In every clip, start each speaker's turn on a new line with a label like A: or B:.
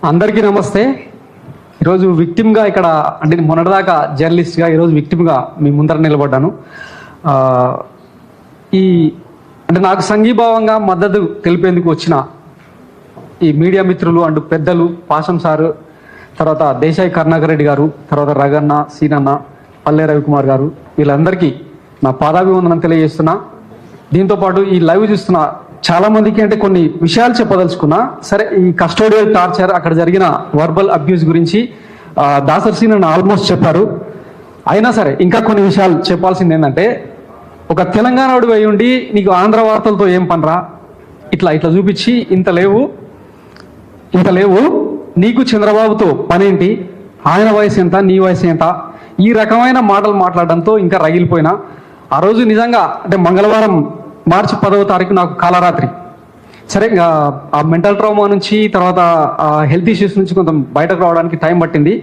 A: అందరికీ నమస్తే. ఈరోజు విక్టిమ్గా ఇక్కడ అంటే మొన్నటిదాకా జర్నలిస్ట్గా ఈరోజు విక్టిమ్గా మీ ముందర నిలబడ్డాను. ఈ అంటే నాకు సంఘీభావంగా మద్దతు తెలిపేందుకు వచ్చిన ఈ మీడియా మిత్రులు అంటూ పెద్దలు పాశం సారు, తర్వాత దేశాయి కరుణాకర్ రెడ్డి గారు, తర్వాత రగన్న, సీనన్న, పల్లె రవికుమార్ గారు, వీళ్ళందరికీ నా పాదాభివందనం తెలియజేస్తున్నా. దీంతోపాటు ఈ లైవ్ చూస్తున్న చాలా మందికి అంటే కొన్ని విషయాలు చెప్పదలుచుకున్నా. సరే, ఈ కస్టోడియల్ టార్చర్, అక్కడ జరిగిన వర్బల్ అబ్యూస్ గురించి దాసర్ సీనన్న ఆల్మోస్ట్ చెప్పారు. అయినా సరే ఇంకా కొన్ని విషయాలు చెప్పాల్సింది ఏంటంటే, ఒక తెలంగాణడు అయి ఉండి నీకు ఆంధ్ర వార్తలతో ఏం పనరా, ఇట్లా చూపించి ఇంత లేవు నీకు చంద్రబాబుతో పనేంటి, ఆయన వయసు ఎంత, నీ వయసు ఎంత, ఈ రకమైన మాటలు మాట్లాడడంతో ఇంకా రగిలిపోయినా. ఆ రోజు నిజంగా అంటే మంగళవారం మార్చి 10వ తారీఖు నాకు కాలరాత్రి. సరే, ఆ మెంటల్ ట్రామా నుంచి, తర్వాత హెల్త్ ఇష్యూస్ నుంచి కొంచెం బయటకు రావడానికి టైం పట్టింది.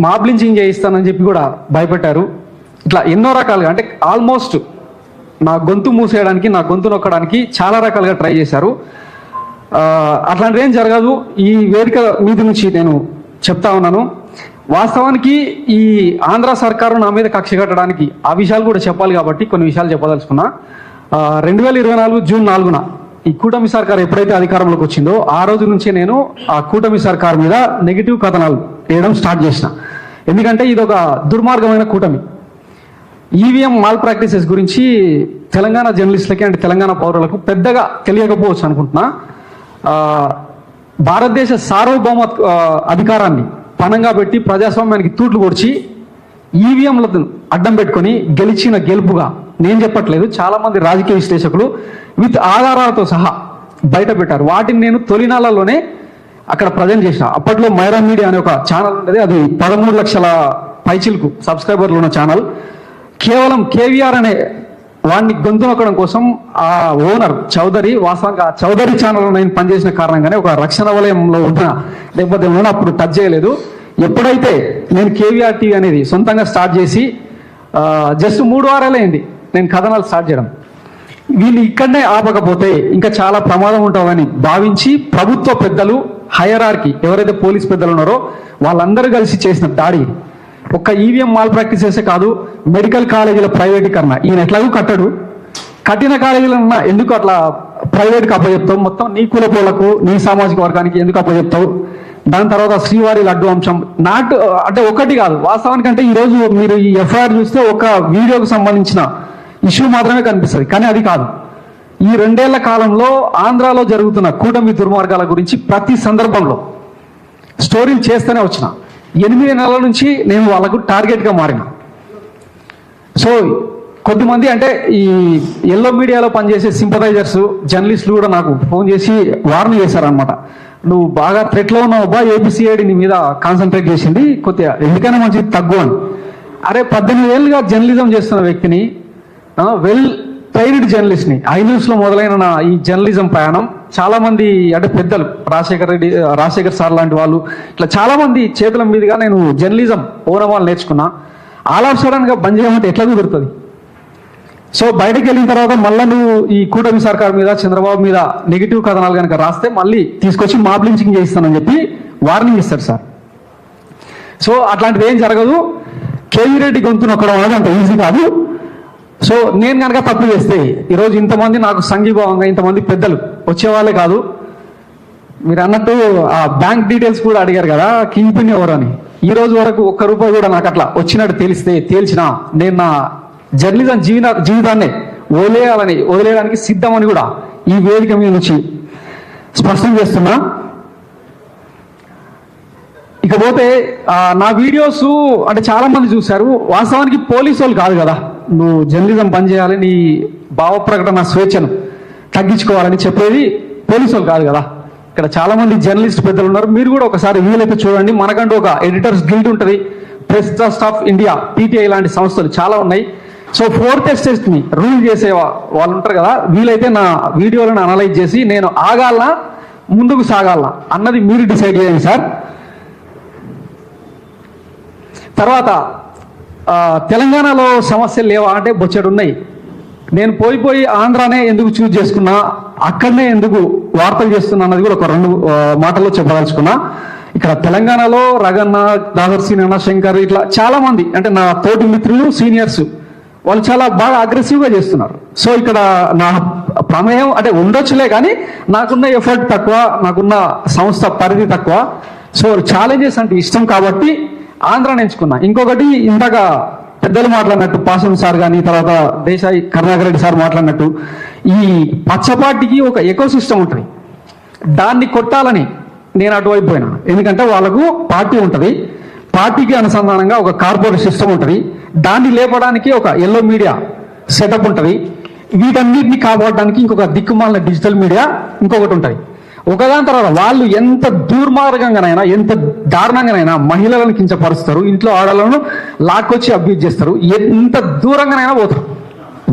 A: మాబ్ లించింగ్ చేయిస్తానని చెప్పి కూడా భయపెట్టారు. ఇట్లా ఎన్నో రకాలుగా అంటే ఆల్మోస్ట్ నా గొంతు మూసేయడానికి, నా గొంతు నొక్కడానికి చాలా రకాలుగా ట్రై చేశారు. అట్లాంటివి ఏం జరగదు. ఈ వేదిక మీద నుంచి నేను చెప్తా ఉన్నాను. వాస్తవానికి ఈ ఆంధ్ర సర్కారు నా మీద కక్ష కట్టడానికి ఆ విషయాలు కూడా చెప్పాలి కాబట్టి కొన్ని విషయాలు చెప్పదలుచుకున్నా. 2024 జూన్ 4న ఈ కూటమి సర్కారు ఎప్పుడైతే అధికారంలోకి వచ్చిందో ఆ రోజు నుంచే నేను ఆ కూటమి సర్కారు మీద నెగిటివ్ కథనాలు వేయడం స్టార్ట్ చేసిన. ఎందుకంటే ఇది ఒక దుర్మార్గమైన కూటమి. ఈవీఎం మాల్ ప్రాక్టీసెస్ గురించి తెలంగాణ జర్నలిస్టులకి అంటే తెలంగాణ పౌరులకు పెద్దగా తెలియకపోవచ్చు అనుకుంటున్నా. భారతదేశ సార్వభౌమ అధికారాన్ని పణంగా పెట్టి ప్రజాస్వామ్యానికి తూట్లు పొడిచి ఈవీఎంలను అడ్డం పెట్టుకొని గెలిచిన గెలుపుగా నేను చెప్పట్లేదు, చాలా మంది రాజకీయ విశ్లేషకులు విత్ ఆధారాలతో సహా బయట పెట్టారు. వాటిని నేను తొలినాళ్లలోనే అక్కడ ప్రజెంట్ చేసిన. అప్పట్లో మైరా మీడియా అనే ఒక ఛానల్ ఉండేది. అది 13 లక్షల పైచిలకు సబ్స్క్రైబర్లు ఉన్న ఛానల్. కేవలం కేవీఆర్ అనే వాడిని గొంతు నొక్కడం కోసం ఆ ఓనర్ చౌదరి, వాస్తవంగా ఆ చౌదరి ఛానల్లో నేను పనిచేసిన కారణంగానే ఒక రక్షణ వలయంలో ఉన్న, లేకపోతే ఏమన్నా అప్పుడు టచ్ చేయలేదు. ఎప్పుడైతే నేను కేవీఆర్ టీవీ అనేది సొంతంగా స్టార్ట్ చేసి జస్ట్ 3 వారాలే అయింది నేను కథనాలు స్టార్ట్ చేయడం. వీళ్ళు ఇక్కడనే ఆపకపోతే ఇంకా చాలా ప్రమాదం ఉంటుందని భావించి ప్రభుత్వ పెద్దలు, హైరార్కీ ఎవరైతే పోలీస్ పెద్దలు ఉన్నారో వాళ్ళందరూ కలిసి చేసిన దాడి. ఒక్క ఈవీఎం మాల్ ప్రాక్టీసెసే కాదు, మెడికల్ కాలేజీల ప్రైవేటీకరణ. ఈయన ఎట్లాగూ కట్టడు, కట్టిన కాలేజీలన్నా ఎందుకు అట్లా ప్రైవేట్కి అప్పచెప్తావు, మొత్తం నీ కులపోలకు, నీ సామాజిక వర్గానికి ఎందుకు అప్పచెప్తావు. దాని తర్వాత శ్రీవారి లడ్డు అంశం అంటే ఒకటి కాదు. వాస్తవానికంటే ఈరోజు మీరు ఈ ఎఫ్ఐఆర్ చూస్తే ఒక వీడియోకి సంబంధించిన ఇష్యూ మాత్రమే కనిపిస్తుంది, కానీ అది కాదు. ఈ 2 ఏళ్ల కాలంలో ఆంధ్రాలో జరుగుతున్న కూటమి దుర్మార్గాల గురించి ప్రతి సందర్భంలో స్టోరీలు చేస్తూనే వచ్చిన. 8 నెలల నుంచి నేను వాళ్ళకు టార్గెట్గా మారిన. సో కొద్దిమంది అంటే ఈ ఎల్లో మీడియాలో పనిచేసే సింపథైజర్స్, జర్నలిస్టులు కూడా నాకు ఫోన్ చేసి వార్నింగ్ చేశారనమాట. నువ్వు బాగా థ్రెట్లో ఉన్నావు బా, ఏపీసీఐడి నీ మీద కాన్సన్ట్రేట్ చేసింది, కొద్దిగా ఎందుకైనా మంచిది తగ్గు అని. అరే 18 ఏళ్ళుగా జర్నలిజం చేస్తున్న వ్యక్తిని, వెల్ ట్రైన్డ్ జర్నలిస్ట్ని, ఐన్యూస్లో మొదలైన నా ఈ జర్నలిజం ప్రయాణం చాలా మంది అంటే పెద్దలు, రాజశేఖర్ సార్ లాంటి వాళ్ళు, ఇట్లా చాలా మంది చేతుల మీదుగా నేను జర్నలిజం ఓనమాలు నేర్చుకున్నా. ఆల్ ఆఫ్ సడన్గా బంద్ చేయమంటే ఎట్లా కుదురుతుంది? సో బయటకు వెళ్ళిన తర్వాత మళ్ళీ నువ్వు ఈ కూటమి సర్కార్ మీద, చంద్రబాబు మీద నెగిటివ్ కథనాలు కనుక రాస్తే మళ్ళీ తీసుకొచ్చి మాబ్ లించింగ్ చేయిస్తానని చెప్పి వార్నింగ్ ఇస్తారు సార్. సో అట్లాంటిది ఏం జరగదు. కేవీ రెడ్డి గొంతు నొక్కడం అనేది అంత ఈజీ కాదు. సో నేను కనుక తప్పు చేస్తే ఈరోజు ఇంతమంది నాకు సంఘీభావంగా ఇంతమంది పెద్దలు వచ్చేవాళ్ళే కాదు. మీరు అన్నట్టు ఆ బ్యాంక్ డీటెయిల్స్ కూడా అడిగారు కదా, కింగ్ పిన్ ఎవరు అని. ఈ రోజు వరకు ₹1 కూడా నాకు అట్లా వచ్చినట్టు తేల్చినా నేను నా జర్నలిజం జీవితాన్ని వదిలేయడానికి సిద్ధమని కూడా ఈ వేదిక మీద నుంచి స్పష్టం చేస్తున్నా. ఇకపోతే నా వీడియోస్ అంటే చాలా మంది చూశారు. వాస్తవానికి పోలీసు వాళ్ళు కాదు కదా నువ్వు జర్నలిజం పనిచేయాలి, నీ భావ ప్రకటన స్వేచ్ఛను తగ్గించుకోవాలని చెప్పేది పోలీసు వాళ్ళు కాదు కదా. ఇక్కడ చాలా మంది జర్నలిస్ట్ పెద్దలు ఉన్నారు. మీరు కూడా ఒకసారి వీలైతే చూడండి. మనకంటూ ఒక ఎడిటర్స్ గిల్డ్ ఉంటుంది, press trust of India, PTI లాంటి సంస్థలు చాలా ఉన్నాయి. సో 4th ఎస్టేట్ని రూల్ చేసే వాళ్ళు ఉంటారు కదా, వీలైతే నా వీడియోలను అనలైజ్ చేసి నేను ఆగాలనా ముందుకు సాగాలనా అన్నది మీరు డిసైడ్ చేయండి సార్. తర్వాత తెలంగాణలో సమస్యలు లేవా అంటే బొచ్చెడు ఉన్నాయి. నేను పోయి ఆంధ్రానే ఎందుకు చూజ్ చేసుకున్నా, అక్కడనే ఎందుకు వార్తలు చేస్తున్నా అన్నది కూడా ఒక 2 మాటల్లో చెప్పదలుచుకున్నా. ఇక్కడ తెలంగాణలో రగన్న, దాసర్ సీనన్న, శంకర్ ఇట్లా చాలా మంది అంటే నా తోటి మిత్రులు, సీనియర్స్ వాళ్ళు చాలా బాగా అగ్రెసివ్గా చేస్తున్నారు. సో ఇక్కడ నా ప్రమేయం అంటే ఉండొచ్చులే, కానీ నాకున్న ఎఫర్ట్ తక్కువ, నాకున్న సంస్థ పరిధి తక్కువ. సో ఛాలెంజెస్ అంటే ఇష్టం కాబట్టి ఆంధ్రాని ఎంచుకున్నా. ఇంకొకటి ఇంతగా పెద్దలు మాట్లాడినట్టు పాసం సార్ కానీ తర్వాత దేశాయి కరుణాకర్ రెడ్డి సార్ మాట్లాడినట్టు ఈ పచ్చపాటికి ఒక ఎకో సిస్టమ్ ఉంటుంది. దాన్ని కొట్టాలని నేను అటువైపు పోయినా. ఎందుకంటే వాళ్ళకు పార్టీ ఉంటుంది, పార్టీకి అనుసంధానంగా ఒక కార్పొరేట్ సిస్టమ్ ఉంటుంది, దాన్ని లేపడానికి ఒక ఎల్లో మీడియా సెటప్ ఉంటుంది, వీటన్నిటిని కాపాడడానికి ఇంకొక దిక్కుమాలిన డిజిటల్ మీడియా ఇంకొకటి ఉంటుంది. ఒకదాని తర్వాత వాళ్ళు ఎంత దుర్మార్గంగానైనా ఎంత దారుణంగానైనా మహిళలను కించపరుస్తారు, ఇంట్లో ఆడలను లాక్కొచ్చి అబ్యూజ్ చేస్తారు, ఎంత దూరంగానైనా పోతారు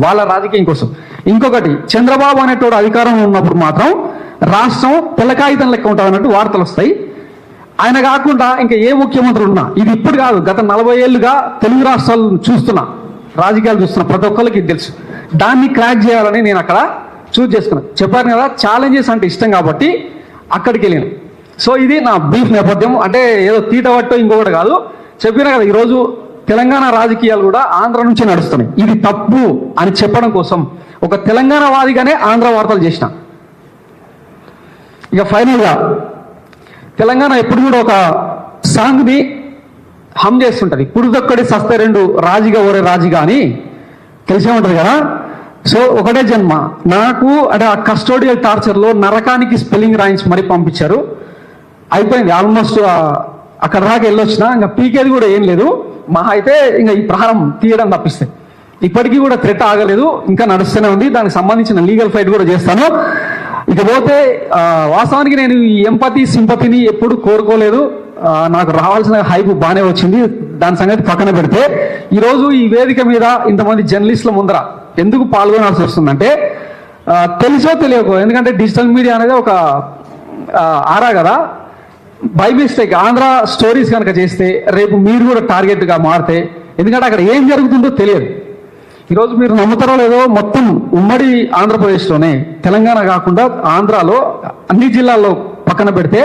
A: వాళ్ళ రాజకీయం కోసం. ఇంకొకటి చంద్రబాబు అనేటోడు అధికారంలో ఉన్నప్పుడు మాత్రం రాష్ట్రం తెల్లకాగితం లెక్క ఉంటుంది అన్నట్టు వార్తలు వస్తాయి. ఆయన కాకుండా ఇంకా ఏ ముఖ్యమంత్రి ఉన్నా, ఇది ఇప్పుడు కాదు, గత 40 ఏళ్ళుగా తెలుగు రాష్ట్రాలను చూస్తున్నా, రాజకీయాలు చూస్తున్నా, ప్రతి ఒక్కరికి ఇది తెలుసు. దాన్ని క్రాక్ చేయాలని నేను అక్కడ చూజ్ చేసుకున్నాను. చెప్పాను కదా ఛాలెంజెస్ అంటే ఇష్టం కాబట్టి అక్కడికి వెళ్ళాను. సో ఇది నా బ్రీఫ్ నేపథ్యం. అంటే ఏదో తీటవట్టో ఇంకొకటి కాదు, చెప్పినా కదా ఈరోజు తెలంగాణ రాజకీయాలు కూడా ఆంధ్ర నుంచే నడుస్తున్నాయి. ఇది తప్పు అని చెప్పడం కోసం ఒక తెలంగాణ వాదిగానే ఆంధ్ర వార్తలు చేసిన. ఇక ఫైనల్గా తెలంగాణ ఎప్పుడు కూడా ఒక సాంగ్ని హమ్ చేస్తుంటుంది, పుడుదొక్కడి సస్తే 2 రాజిగా ఓరే రాజిగా అని తెలిసే ఉంటుంది కదా. సో ఒకటే జన్మ నాకు అంటే ఆ కస్టోడియల్ టార్చర్లో నరకానికి స్పెల్లింగ్ రాయించి మరీ పంపించారు. అయిపోయింది ఆల్మోస్ట్, అక్కడ దాకా వెళ్ళొచ్చిన, ఇంకా పీకేది కూడా ఏం లేదు, మహా అయితే ఇంకా ఈ ప్రాణం తీయడం తప్పిస్తే. ఇప్పటికీ కూడా థ్రెట్ ఆగలేదు, ఇంకా నడుస్తూనే ఉంది, దానికి సంబంధించిన లీగల్ ఫైట్ కూడా చేస్తాను. ఇకపోతే వాస్తవానికి నేను ఈ ఎంపతి సింపతిని ఎప్పుడు కోరుకోలేదు, నాకు రావాల్సిన హైప్ బాగానే వచ్చింది, దాని సంగతి పక్కన పెడితే ఈరోజు ఈ వేదిక మీద ఇంతమంది జర్నలిస్టుల ముందర ఎందుకు పాల్గొనాల్సి వస్తుందంటే తెలుసో తెలియకో, ఎందుకంటే డిజిటల్ మీడియా అనేది ఒక ఆరా కదా, బై మిస్టేక్ ఆంధ్ర స్టోరీస్ కనుక చేస్తే రేపు మీరు కూడా టార్గెట్గా మారితే, ఎందుకంటే అక్కడ ఏం జరుగుతుందో తెలియదు. ఈరోజు మీరు నమ్ముతారో లేదో, మొత్తం ఉమ్మడి ఆంధ్రప్రదేశ్లోనే తెలంగాణ కాకుండా ఆంధ్రాలో అన్ని జిల్లాల్లో పక్కన పెడితే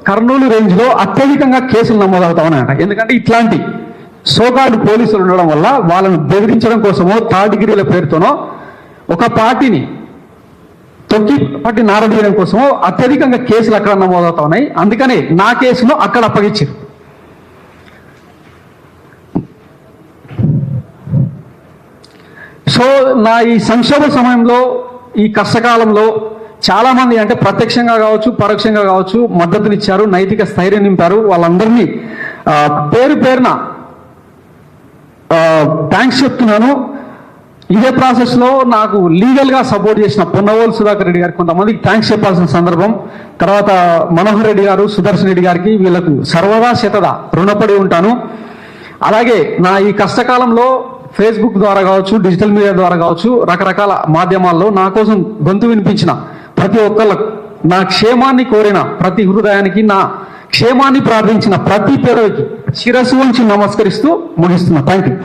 A: కర్నూలు రేంజ్లో అత్యధికంగా కేసులు నమోదవుతా ఉన్నాయట. ఎందుకంటే ఇట్లాంటి సోకాల్డ్ పోలీసులు ఉండడం వల్ల వాళ్ళను బెదిరించడం కోసమో థర్డ్ డిగ్రీల పేరుతోనో ఒక పార్టీని తొక్కి పట్టి నారదీయడం కోసమో అత్యధికంగా కేసులు అక్కడ నమోదవుతా ఉన్నాయి. అందుకనే నా కేసును అక్కడ అప్పగించారు. సో నా ఈ సంక్షోభ సమయంలో, ఈ కష్టకాలంలో చాలా మంది అంటే ప్రత్యక్షంగా కావచ్చు పరోక్షంగా కావచ్చు మద్దతునిచ్చారు, నైతిక స్థైర్యం నింపారు. వాళ్ళందరినీ పేరు పేరున థ్యాంక్స్ చెప్తున్నాను. ఇదే ప్రాసెస్లో నాకు లీగల్గా సపోర్ట్ చేసిన పొన్నవోలు సుధాకర్ రెడ్డి గారికి కొంతమందికి థ్యాంక్స్ చెప్పాల్సిన సందర్భం. తర్వాత మనోహర్ రెడ్డి గారు, సుదర్శన్ రెడ్డి గారికి, వీళ్ళకు సర్వదా శతదా రుణపడి ఉంటాను. అలాగే నా ఈ కష్టకాలంలో ఫేస్బుక్ ద్వారా కావచ్చు, డిజిటల్ మీడియా ద్వారా కావచ్చు, రకరకాల మాధ్యమాల్లో నా కోసం గొంతు వినిపించిన ప్రతి ఒక్కళ్ళకు, నా క్షేమాన్ని కోరిన ప్రతి హృదయానికి, నా క్షేమాన్ని ప్రార్థించిన ప్రతి పేరుకి శిరస్సు వంచి నమస్కరిస్తూ ముగిస్తున్నా. Thank you.